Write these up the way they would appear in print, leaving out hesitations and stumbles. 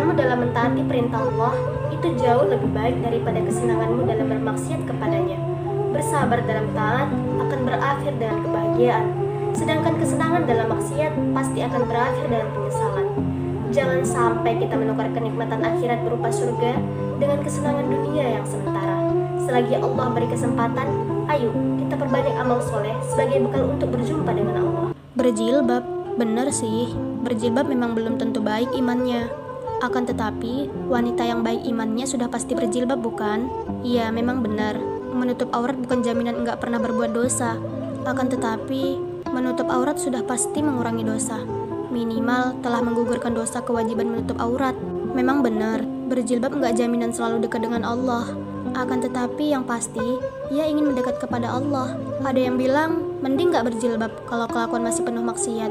kesenanganmu dalam mentaati perintah Allah itu jauh lebih baik daripada kesenanganmu dalam bermaksiat kepadanya. Bersabar dalam taat akan berakhir dengan kebahagiaan, sedangkan kesenangan dalam maksiat pasti akan berakhir dengan penyesalan. Jangan sampai kita menukar kenikmatan akhirat berupa surga dengan kesenangan dunia yang sementara. Selagi Allah beri kesempatan, ayo kita perbanyak amal soleh sebagai bekal untuk berjumpa dengan Allah. Berjilbab, benar sih, berjilbab memang belum tentu baik imannya. Akan tetapi, wanita yang baik imannya sudah pasti berjilbab, bukan? Iya, memang benar. Menutup aurat bukan jaminan enggak pernah berbuat dosa. Akan tetapi, menutup aurat sudah pasti mengurangi dosa. Minimal telah menggugurkan dosa kewajiban menutup aurat. Memang benar, berjilbab enggak jaminan selalu dekat dengan Allah. Akan tetapi yang pasti, ia ingin mendekat kepada Allah. Ada yang bilang, mending gak berjilbab kalau kelakuan masih penuh maksiat.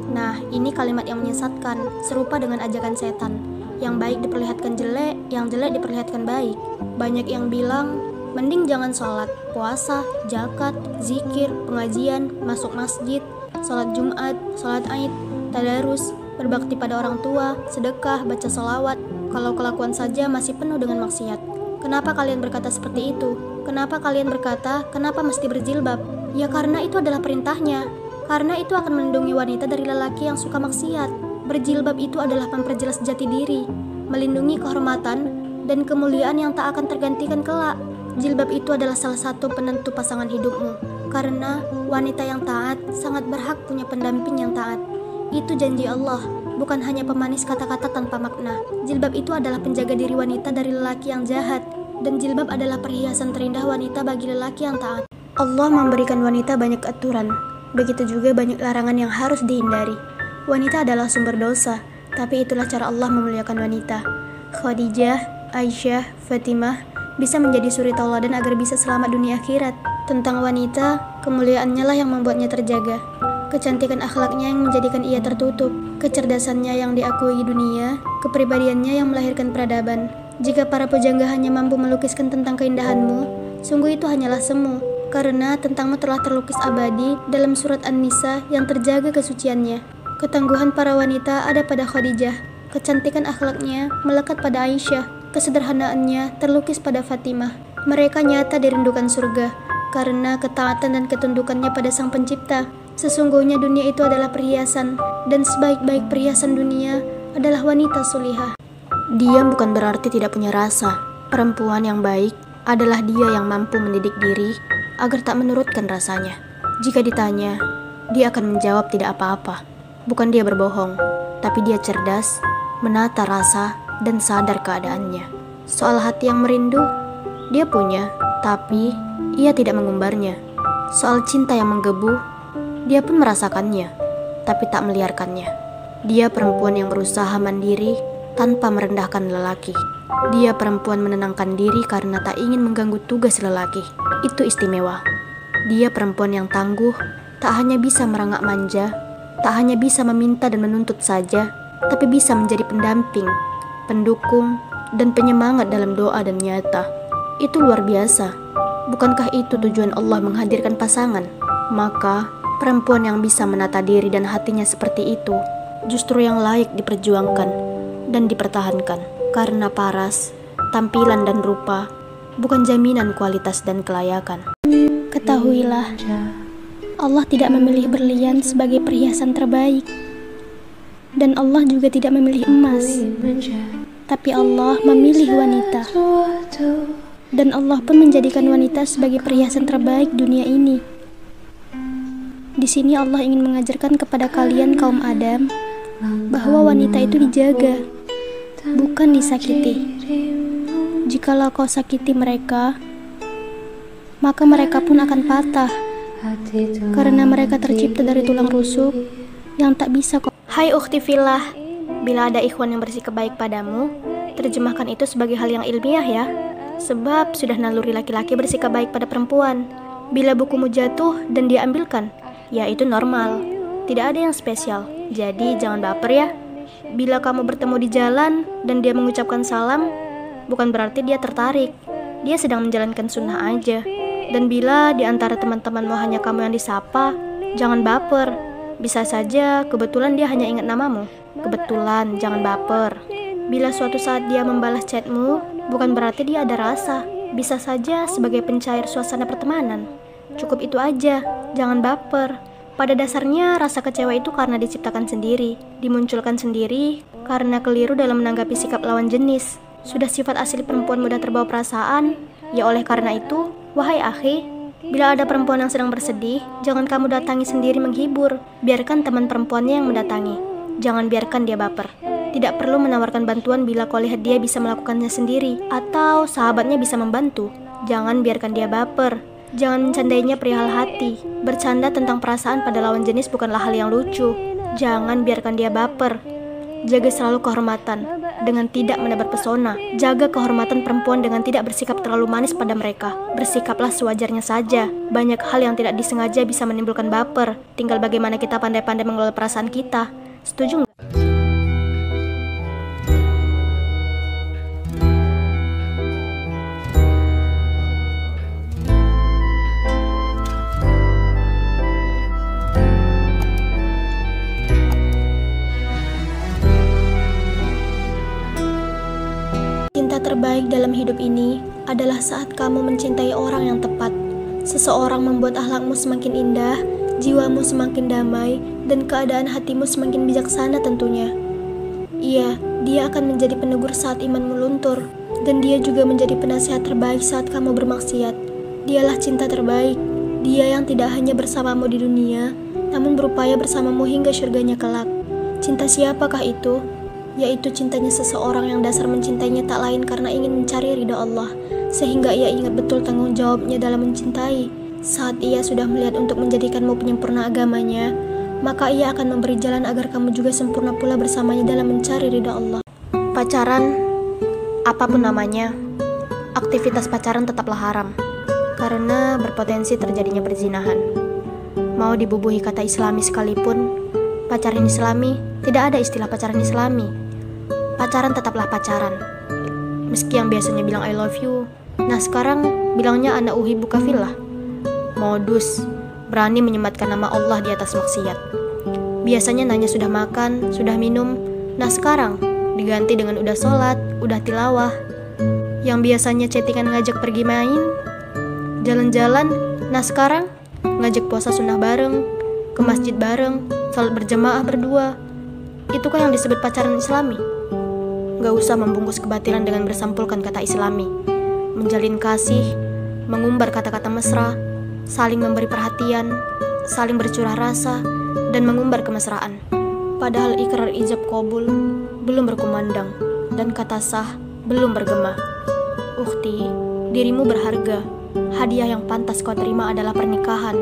Nah, ini kalimat yang menyesatkan, serupa dengan ajakan setan. Yang baik diperlihatkan jelek, yang jelek diperlihatkan baik. Banyak yang bilang, mending jangan sholat, puasa, zakat, zikir, pengajian, masuk masjid, sholat Jumat, sholat Aid, tadarus, berbakti pada orang tua, sedekah, baca sholawat. Kalau kelakuan saja masih penuh dengan maksiat. Kenapa kalian berkata seperti itu? Kenapa kalian berkata, kenapa mesti berjilbab? Ya karena itu adalah perintahnya. Karena itu akan melindungi wanita dari lelaki yang suka maksiat. Berjilbab itu adalah memperjelas jati diri, melindungi kehormatan dan kemuliaan yang tak akan tergantikan kelak. Jilbab itu adalah salah satu penentu pasangan hidupmu. Karena wanita yang taat sangat berhak punya pendamping yang taat. Itu janji Allah, bukan hanya pemanis kata-kata tanpa makna. Jilbab itu adalah penjaga diri wanita dari lelaki yang jahat. Dan jilbab adalah perhiasan terindah wanita bagi lelaki yang taat. Allah memberikan wanita banyak aturan, begitu juga banyak larangan yang harus dihindari. Wanita adalah sumber dosa, tapi itulah cara Allah memuliakan wanita. Khadijah, Aisyah, Fatimah bisa menjadi suri tauladan agar bisa selamat dunia akhirat. Tentang wanita, kemuliaannya lah yang membuatnya terjaga. Kecantikan akhlaknya yang menjadikan ia tertutup, kecerdasannya yang diakui dunia, kepribadiannya yang melahirkan peradaban. Jika para pujangga hanya mampu melukiskan tentang keindahanmu, sungguh itu hanyalah semu, karena tentangmu telah terlukis abadi dalam surat An-Nisa yang terjaga kesuciannya. Ketangguhan para wanita ada pada Khadijah, kecantikan akhlaknya melekat pada Aisyah, kesederhanaannya terlukis pada Fatimah. Mereka nyata dirindukan surga, karena ketaatan dan ketundukannya pada Sang Pencipta. Sesungguhnya dunia itu adalah perhiasan, dan sebaik-baik perhiasan dunia adalah wanita solihah. Diam bukan berarti tidak punya rasa. Perempuan yang baik adalah dia yang mampu mendidik diri agar tak menurutkan rasanya. Jika ditanya, dia akan menjawab tidak apa-apa. Bukan dia berbohong, tapi dia cerdas, menata rasa, dan sadar keadaannya. Soal hati yang merindu, dia punya, tapi ia tidak mengumbarnya. Soal cinta yang menggebu, dia pun merasakannya, tapi tak meliarkannya. Dia perempuan yang berusaha mandiri tanpa merendahkan lelaki. Dia perempuan menenangkan diri karena tak ingin mengganggu tugas lelaki. Itu istimewa. Dia perempuan yang tangguh, tak hanya bisa merangak manja, tak hanya bisa meminta dan menuntut saja, tapi bisa menjadi pendamping, pendukung, dan penyemangat dalam doa dan nyata. Itu luar biasa. Bukankah itu tujuan Allah menghadirkan pasangan? Maka, perempuan yang bisa menata diri dan hatinya seperti itu, justru yang layak diperjuangkan dan dipertahankan, karena paras, tampilan dan rupa bukan jaminan kualitas dan kelayakan. Ketahuilah, Allah tidak memilih berlian sebagai perhiasan terbaik, dan Allah juga tidak memilih emas, tapi Allah memilih wanita, dan Allah pun menjadikan wanita sebagai perhiasan terbaik dunia ini. Di sini Allah ingin mengajarkan kepada kalian kaum Adam bahwa wanita itu dijaga, bukan disakiti. Jikalau kau sakiti mereka, maka mereka pun akan patah, karena mereka tercipta dari tulang rusuk yang tak bisa kau. Hai ukhti fillah, bila ada ikhwan yang bersikap baik padamu, terjemahkan itu sebagai hal yang ilmiah ya. Sebab sudah naluri laki-laki bersikap baik pada perempuan. Bila bukumu jatuh dan dia ambilkan, ya itu normal, tidak ada yang spesial. Jadi jangan baper ya. Bila kamu bertemu di jalan dan dia mengucapkan salam, bukan berarti dia tertarik. Dia sedang menjalankan sunnah aja. Dan bila di antara teman-temanmu hanya kamu yang disapa, jangan baper. Bisa saja kebetulan dia hanya ingat namamu. Kebetulan, jangan baper. Bila suatu saat dia membalas chatmu, bukan berarti dia ada rasa. Bisa saja sebagai pencair suasana pertemanan. Cukup itu aja, jangan baper. Pada dasarnya rasa kecewa itu karena diciptakan sendiri, dimunculkan sendiri karena keliru dalam menanggapi sikap lawan jenis. Sudah sifat asli perempuan mudah terbawa perasaan, ya oleh karena itu, wahai akhi, bila ada perempuan yang sedang bersedih, jangan kamu datangi sendiri menghibur. Biarkan teman perempuannya yang mendatangi. Jangan biarkan dia baper. Tidak perlu menawarkan bantuan bila kau lihat dia bisa melakukannya sendiri, atau sahabatnya bisa membantu. Jangan biarkan dia baper. Jangan mencandainya perihal hati. Bercanda tentang perasaan pada lawan jenis bukanlah hal yang lucu. Jangan biarkan dia baper. Jaga selalu kehormatan dengan tidak menebar pesona. Jaga kehormatan perempuan dengan tidak bersikap terlalu manis pada mereka. Bersikaplah sewajarnya saja. Banyak hal yang tidak disengaja bisa menimbulkan baper. Tinggal bagaimana kita pandai-pandai mengelola perasaan kita. Setuju nggak? Cinta terbaik dalam hidup ini adalah saat kamu mencintai orang yang tepat. Seseorang membuat akhlakmu semakin indah, jiwamu semakin damai, dan keadaan hatimu semakin bijaksana tentunya. Iya, dia akan menjadi penegur saat imanmu luntur, dan dia juga menjadi penasihat terbaik saat kamu bermaksiat. Dialah cinta terbaik, dia yang tidak hanya bersamamu di dunia, namun berupaya bersamamu hingga surganya kelak. Cinta siapakah itu? Yaitu cintanya seseorang yang dasar mencintainya tak lain karena ingin mencari ridha Allah, sehingga ia ingat betul tanggung jawabnya dalam mencintai. Saat ia sudah melihat untuk menjadikanmu penyempurna agamanya, maka ia akan memberi jalan agar kamu juga sempurna pula bersamanya dalam mencari ridha Allah. Pacaran, apapun namanya, aktivitas pacaran tetaplah haram, karena berpotensi terjadinya perzinahan. Mau dibubuhi kata islami sekalipun, pacaran islami, tidak ada istilah pacaran islami. Pacaran tetaplah pacaran. Meski yang biasanya bilang I love you, nah sekarang bilangnya ana uhibbuka fillah. Modus, berani menyematkan nama Allah di atas maksiat. Biasanya nanya sudah makan, sudah minum, nah sekarang diganti dengan udah sholat, udah tilawah. Yang biasanya chattingan ngajak pergi main, jalan-jalan, nah sekarang ngajak puasa sunnah bareng, ke masjid bareng, sholat berjamaah berdua. Itu kan yang disebut pacaran islami. Gak usah membungkus kebatilan dengan bersampulkan kata islami. Menjalin kasih, mengumbar kata-kata mesra, saling memberi perhatian, saling bercurah rasa, dan mengumbar kemesraan. Padahal ikrar ijab qabul belum berkumandang, dan kata sah belum bergema. Ukhti, dirimu berharga. Hadiah yang pantas kau terima adalah pernikahan,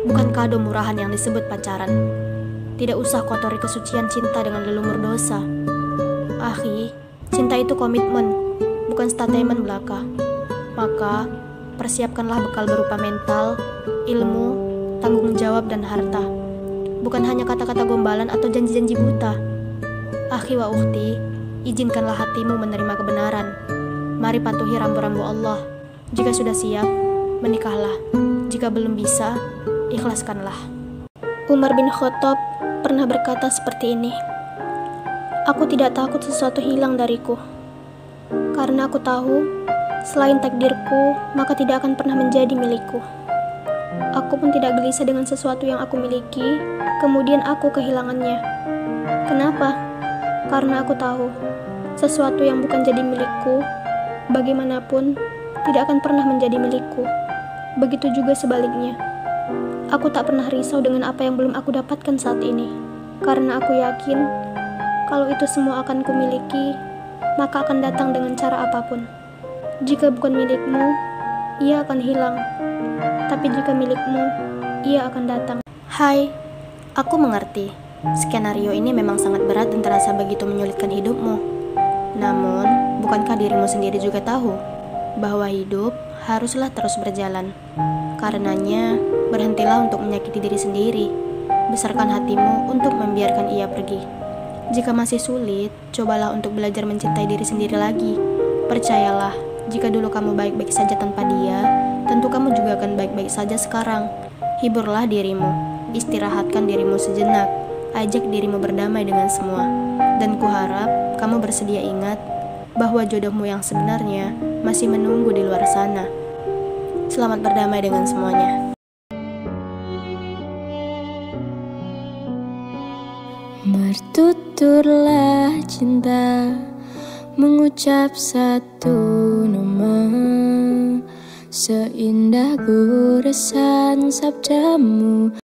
bukan kado murahan yang disebut pacaran. Tidak usah kotori kesucian cinta dengan lelumur dosa. Akhi, cinta itu komitmen, bukan statement belaka. Maka, persiapkanlah bekal berupa mental, ilmu, tanggung jawab, dan harta. Bukan hanya kata-kata gombalan atau janji-janji buta. Akhi wa ukhti, izinkanlah hatimu menerima kebenaran. Mari patuhi rambu-rambu Allah. Jika sudah siap, menikahlah. Jika belum bisa, ikhlaskanlah. Umar bin Khattab pernah berkata seperti ini. Aku tidak takut sesuatu hilang dariku, karena aku tahu, selain takdirku, maka tidak akan pernah menjadi milikku. Aku pun tidak gelisah dengan sesuatu yang aku miliki, kemudian aku kehilangannya. Kenapa? Karena aku tahu, sesuatu yang bukan jadi milikku, bagaimanapun, tidak akan pernah menjadi milikku. Begitu juga sebaliknya. Aku tak pernah risau dengan apa yang belum aku dapatkan saat ini, karena aku yakin, kalau itu semua akan kumiliki, maka akan datang dengan cara apapun. Jika bukan milikmu, ia akan hilang. Tapi jika milikmu, ia akan datang. Hai, aku mengerti. Skenario ini memang sangat berat dan terasa begitu menyulitkan hidupmu. Namun, bukankah dirimu sendiri juga tahu bahwa hidup haruslah terus berjalan? Karenanya, berhentilah untuk menyakiti diri sendiri. Besarkan hatimu untuk membiarkan ia pergi. Jika masih sulit, cobalah untuk belajar mencintai diri sendiri lagi. Percayalah, jika dulu kamu baik-baik saja tanpa dia, tentu kamu juga akan baik-baik saja sekarang. Hiburlah dirimu, istirahatkan dirimu sejenak, ajak dirimu berdamai dengan semua. Dan kuharap kamu bersedia ingat bahwa jodohmu yang sebenarnya masih menunggu di luar sana. Selamat berdamai dengan semuanya. Bertuturlah cinta, mengucap satu nama, seindah goresan sabdamu.